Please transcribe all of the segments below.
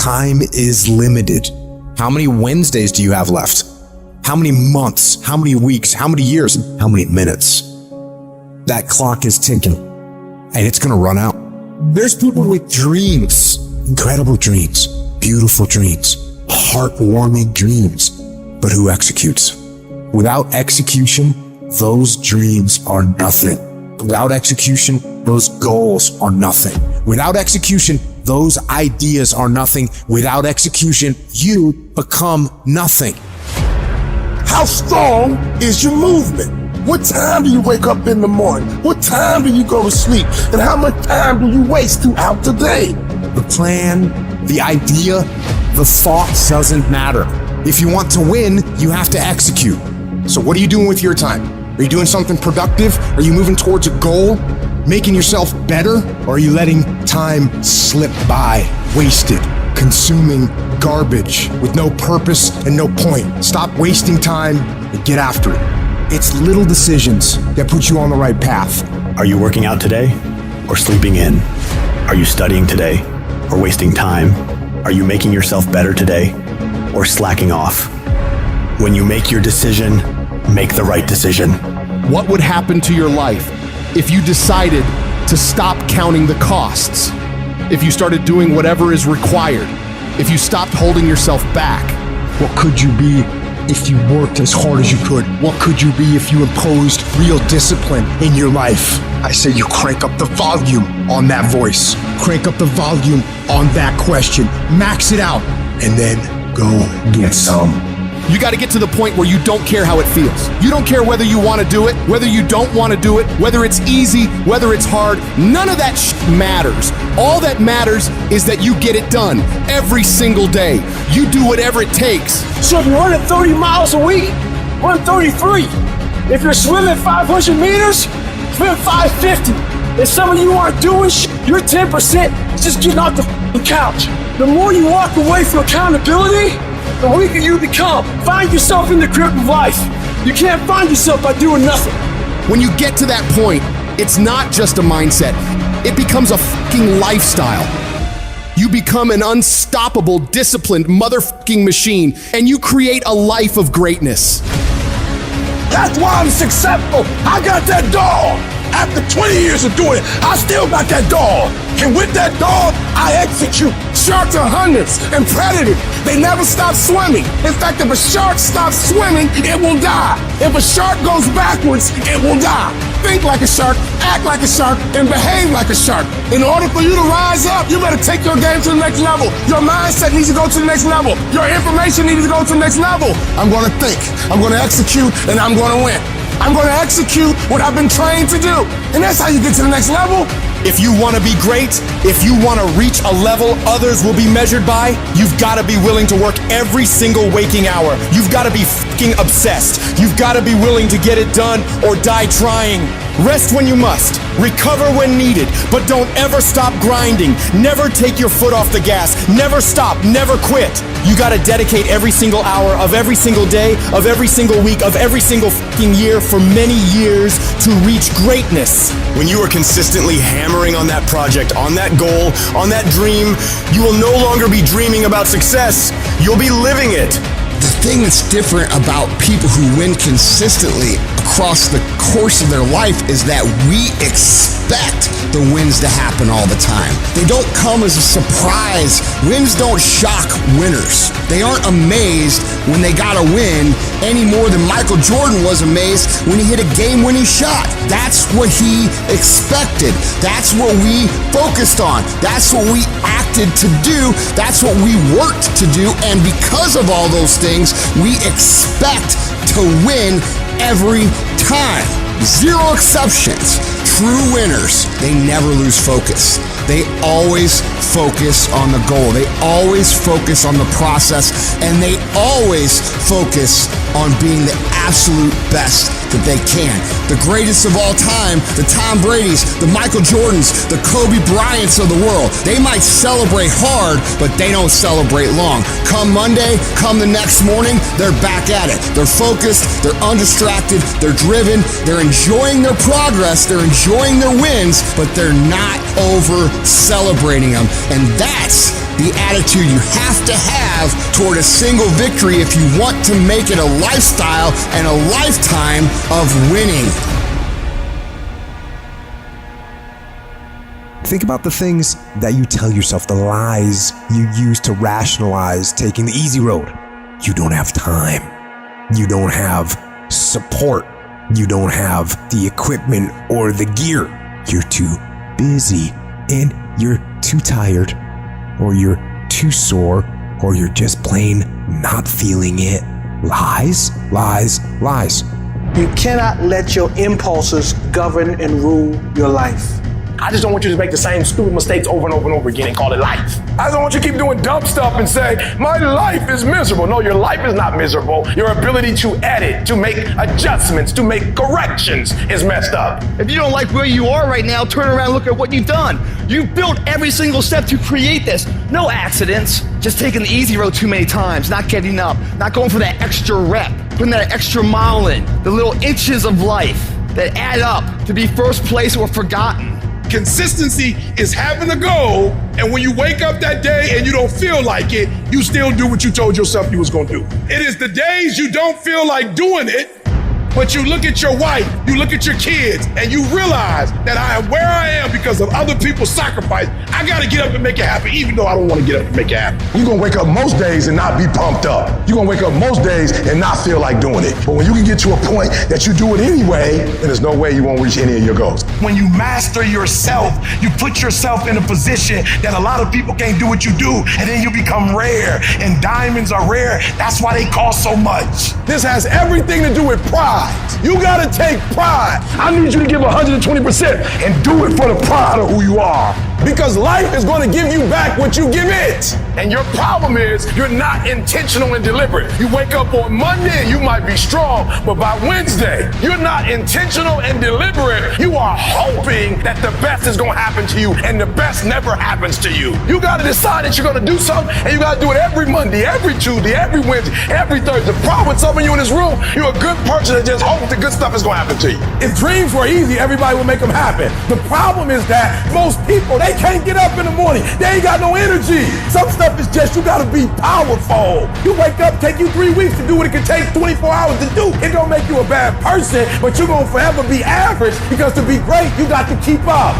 time is limited. How many Wednesdays do you have left? How many months? How many weeks? How many years? How many minutes? That clock is ticking, and it's gonna run out. There's people with dreams, incredible dreams, beautiful dreams, heartwarming dreams, but who executes? Without execution, those dreams are nothing. Without execution, those goals are nothing. Without execution, those ideas are nothing. Without execution, you become nothing. How strong is your movement? What time do you wake up in the morning? What time do you go to sleep? And how much time do you waste throughout the day? The plan, the idea, the thought doesn't matter. If you want to win, you have to execute. So what are you doing with your time? Are you doing something productive? Are you moving towards a goal? Making yourself better? Or are you letting time slip by, wasted, consuming garbage with no purpose and no point? Stop wasting time and get after it. It's little decisions that put you on the right path. Are you working out today or sleeping in? Are you studying today or wasting time? Are you making yourself better today or slacking off? When you make your decision, make the right decision. What would happen to your life if you decided to stop counting the costs? If you started doing whatever is required? If you stopped holding yourself back? What could you be if you worked as hard as you could? What could you be if you imposed real discipline in your life? I say you crank up the volume on that voice. Crank up the volume on that question. Max it out. And then go get some. You got to get to the point where you don't care how it feels. You don't care whether you want to do it, whether you don't want to do it, whether it's easy, whether it's hard. None of that matters. All that matters is that you get it done every single day. You do whatever it takes. So if you're running 30 miles a week, run 33. If you're swimming 500 meters, swim 550. If some of you aren't doing you're 10% just getting off the couch. The more you walk away from accountability, the weaker you become. Find yourself in the grip of life. You can't find yourself by doing nothing. When you get to that point, it's not just a mindset. It becomes a fucking lifestyle. You become an unstoppable, disciplined motherfucking machine, and you create a life of greatness. That's why I'm successful. I got that dog. After 20 years of doing it, I still got that dog. And with that dog, I execute. Sharks are hunters and predators. They never stop swimming. In fact, if a shark stops swimming, it will die. If a shark goes backwards, it will die. Think like a shark, act like a shark, and behave like a shark. In order for you to rise up, you better take your game to the next level. Your mindset needs to go to the next level. Your information needs to go to the next level. I'm gonna think, I'm gonna execute, and I'm gonna win. I'm gonna execute what I've been trained to do. And that's how you get to the next level. If you want to be great, if you want to reach a level others will be measured by, you've got to be willing to work every single waking hour. You've got to be fucking obsessed. You've got to be willing to get it done or die trying. Rest when you must, recover when needed, but don't ever stop grinding. Never take your foot off the gas. Never stop, never quit. You gotta dedicate every single hour of every single day, of every single week, of every single fucking year for many years to reach greatness. When you are consistently hammering on that project, on that goal, on that dream, you will no longer be dreaming about success. You'll be living it. The thing that's different about people who win consistently across the course of their life is that we expect the wins to happen all the time. They don't come as a surprise. Wins don't shock winners. They aren't amazed when they got a win any more than Michael Jordan was amazed when he hit a game-winning shot. That's what he expected. That's what we focused on. That's what we acted to do. That's what we worked to do. And because of all those things, we expect to win every time. Zero exceptions. True winners, they never lose focus. They always focus on the goal. They always focus on the process, and they always focus on being the absolute best that they can. The greatest of all time, the Tom Brady's, the Michael Jordans, the Kobe Bryants of the world. They might celebrate hard, but they don't celebrate long. Come Monday, come the next morning, they're back at it. They're focused, they're undistracted, they're driven, they're enjoying their progress, they're enjoying their wins, but they're not over celebrating them. And that's the attitude attitude you have to have toward a single victory if you want to make it a lifestyle and a lifetime of winning. Think about the things that you tell yourself, the lies you use to rationalize taking the easy road. You don't have time. You don't have support. You don't have the equipment or the gear. You're too busy, and you're too tired, or you're too sore, or you're just plain not feeling it. Lies, lies, lies. You cannot let your impulses govern and rule your life. I just don't want you to make the same stupid mistakes over and over and over again and call it life. I don't want you to keep doing dumb stuff and say, my life is miserable. No, your life is not miserable. Your ability to edit, to make adjustments, to make corrections is messed up. If you don't like where you are right now, turn around and look at what you've done. You've built every single step to create this. No accidents, just taking the easy road too many times, not getting up, not going for that extra rep, putting that extra mile in, the little inches of life that add up to be first place or forgotten. Consistency is having a goal, and when you wake up that day and you don't feel like it, you still do what you told yourself you was gonna do. It is the days you don't feel like doing it, but you look at your wife, you look at your kids, and you realize that I am where I am because of other people's sacrifice. I gotta get up and make it happen, even though I don't wanna get up and make it happen. You're gonna wake up most days and not be pumped up. You're gonna wake up most days and not feel like doing it. But when you can get to a point that you do it anyway, then there's no way you won't reach any of your goals. When you master yourself, you put yourself in a position that a lot of people can't do what you do, and then you become rare, and diamonds are rare. That's why they cost so much. This has everything to do with pride. You gotta take pride. I need you to give 120% and do it for the pride of who you are. Because life is gonna give you back what you give it. And your problem is you're not intentional and deliberate. You wake up on Monday and you might be strong, but by Wednesday, you're not intentional and deliberate. You are hoping that the best is gonna happen to you, and the best never happens to you. You gotta decide that you're gonna do something, and you gotta do it every Monday, every Tuesday, every Wednesday, every Thursday. The problem with some of you in this room, you're a good person that just hopes the good stuff is gonna happen to you. If dreams were easy, everybody would make them happen. The problem is that most people, they can't get up in the morning. They ain't got no energy. Some stuff is just, you gotta be powerful. You wake up, take you 3 weeks to do what it can take 24 hours to do. It don't make you a bad person, but you're gonna forever be average, because to be great, you got to keep up.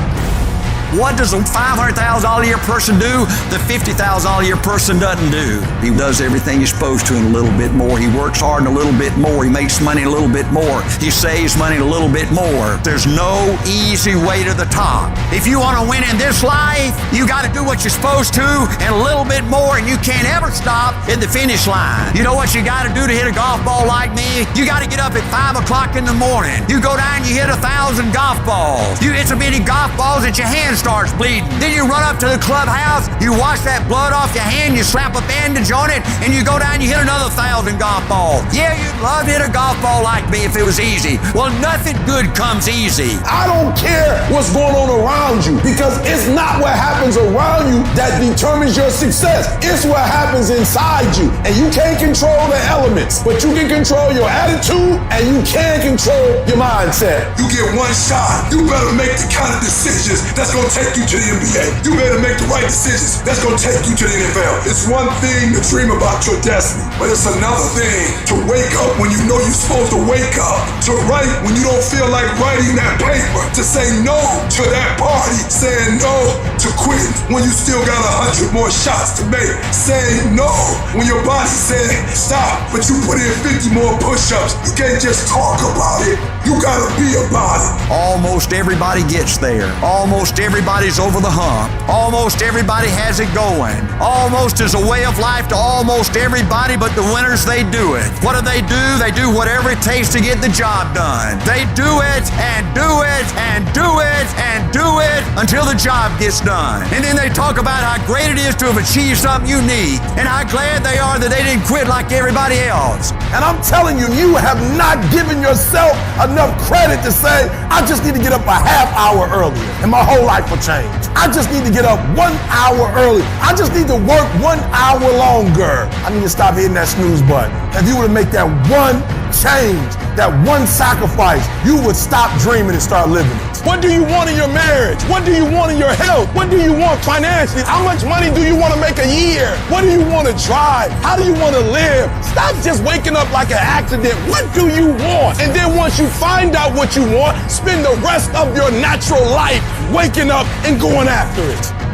What does a $500,000 a year person do the $50,000 a year person doesn't do? He does everything he's supposed to and a little bit more. He works hard and a little bit more. He makes money a little bit more. He saves money a little bit more. There's no easy way to the top. If you want to win in this life, you got to do what you're supposed to and a little bit more, and you can't ever stop at the finish line. You know what you got to do to hit a golf ball like me? You got to get up at 5 o'clock in the morning. You go down and you hit 1,000 golf balls. You hit so many golf balls that your hands starts bleeding. Then you run up to the clubhouse, you wash that blood off your hand, you slap a bandage on it, and you go down and you hit another 1,000 golf balls. Yeah, you'd love to hit a golf ball like me if it was easy. Well, nothing good comes easy. I don't care what's going on around you, because it's not what happens around you that determines your success. It's what happens inside you. And you can't control the elements, but you can control your attitude and you can control your mindset. You get one shot. You better make the kind of decisions that's going to take you to the NBA. You better make the right decisions that's going to take you to the NFL. It's one thing to dream about your destiny, but it's another thing to wake up when you know you're supposed to wake up, to write when you don't feel like writing that paper, to say no to that party, saying no to quitting when you still got 100 more shots to make, saying no when your body said stop, but you put in 50 more push-ups. You can't just talk about it. You gotta be about it. Almost everybody gets there. Almost everybody's over the hump. Almost everybody has it going. Almost is a way of life to almost everybody, but the winners, they do it. What do? They do whatever it takes to get the job done. They do it and do it and do it and do it until the job gets done. And then they talk about how great it is to have achieved something unique and how glad they are that they didn't quit like everybody else. And I'm telling you, you have not given yourself enough credit to say, I just need to get up a half hour earlier and my whole life will change. I just need to get up 1 hour early. I just need to work 1 hour longer. I need to stop hitting that snooze button. If you were to make that one change, that one sacrifice, you would stop dreaming and start living it. What do you want in your marriage? What do you want in your health? What do you want financially? How much money do you want to make a year? wear? What do you want to drive? How do you want to live? Stop just waking up like an accident. What do you want? And then once you find out what you want, spend the rest of your natural life waking up and going after it.